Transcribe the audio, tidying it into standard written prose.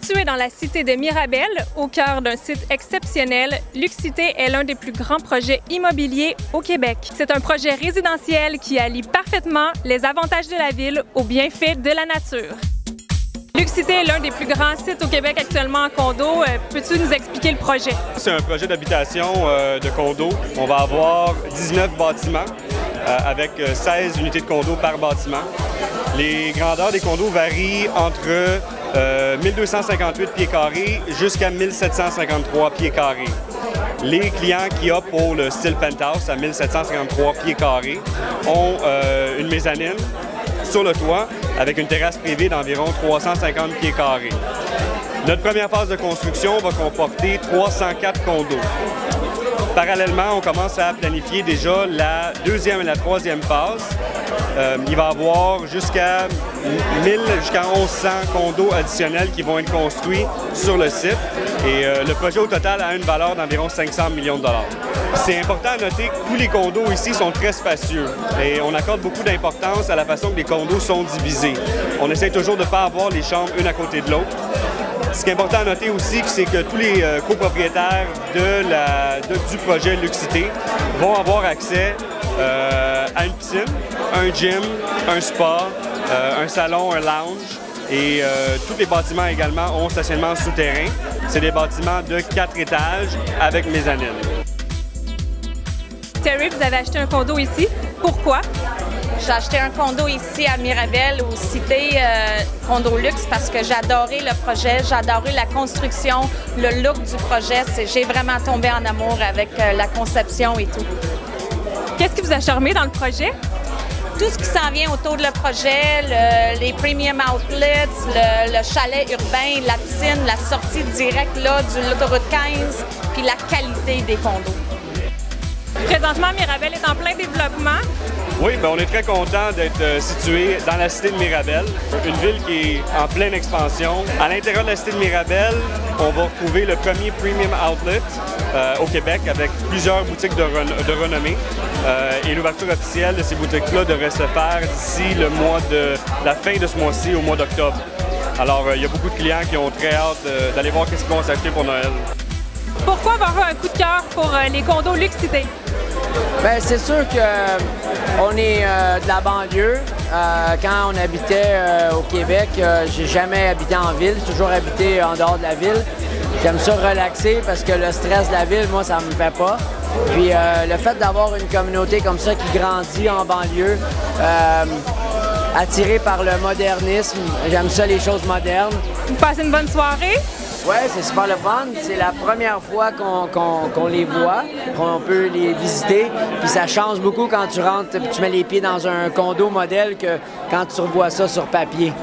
Situé dans la cité de Mirabel, au cœur d'un site exceptionnel, Luxité est l'un des plus grands projets immobiliers au Québec. C'est un projet résidentiel qui allie parfaitement les avantages de la ville aux bienfaits de la nature. Luxité est l'un des plus grands sites au Québec actuellement en condo. Peux-tu nous expliquer le projet? C'est un projet d'habitation de condo. On va avoir 19 bâtiments avec 16 unités de condo par bâtiment. Les grandeurs des condos varient entre 1258 pieds carrés jusqu'à 1753 pieds carrés. Les clients qui optent pour le style penthouse à 1753 pieds carrés ont une mezzanine sur le toit avec une terrasse privée d'environ 350 pieds carrés. Notre première phase de construction va comporter 304 condos. Parallèlement, on commence à planifier déjà la deuxième et la troisième phase. Il va y avoir jusqu'à 1000 jusqu'à 1100 condos additionnels qui vont être construits sur le site. Et le projet au total a une valeur d'environ 500 millions de dollars. C'est important à noter que tous les condos ici sont très spacieux et on accorde beaucoup d'importance à la façon que les condos sont divisés. On essaie toujours de ne pas avoir les chambres une à côté de l'autre. Ce qui est important à noter aussi, c'est que tous les copropriétaires du projet Luxité vont avoir accès à une piscine, un gym, un spa, un salon, un lounge et tous les bâtiments également ont stationnement souterrain. C'est des bâtiments de 4 étages avec mezzanine. Terry, vous avez acheté un condo ici. Pourquoi? J'ai acheté un condo ici à Mirabel, au Cité Condo Luxe, parce que j'ai adoré le projet, j'ai adoré la construction, le look du projet. J'ai vraiment tombé en amour avec la conception et tout. Qu'est-ce qui vous a charmé dans le projet? Tout ce qui s'en vient autour de le projet, les premium outlets, le chalet urbain, la piscine, la sortie directe là, de l'autoroute 15, puis la qualité des condos. Présentement, Mirabel est en plein développement. Oui, bien, on est très content d'être situé dans la cité de Mirabel, une ville qui est en pleine expansion. À l'intérieur de la cité de Mirabel, on va retrouver le premier Premium Outlet au Québec avec plusieurs boutiques de renommée. Et l'ouverture officielle de ces boutiques-là devrait se faire d'ici la fin de ce mois-ci, au mois d'octobre. Alors, il y a beaucoup de clients qui ont très hâte d'aller voir qu'est-ce qu'ils vont s'acheter pour Noël. Pourquoi avoir un coup de cœur pour les condos Luxité? Bien, c'est sûr qu'on est de la banlieue. Quand on habitait au Québec, j'ai jamais habité en ville, j'ai toujours habité en dehors de la ville. J'aime ça relaxer parce que le stress de la ville, moi, ça me fait pas. Puis le fait d'avoir une communauté comme ça qui grandit en banlieue, attirée par le modernisme, j'aime ça les choses modernes. Vous passez une bonne soirée? Oui, c'est super le fun. C'est la première fois qu'on les voit, qu'on peut les visiter. Puis ça change beaucoup quand tu rentres et tu mets les pieds dans un condo modèle que quand tu revois ça sur papier.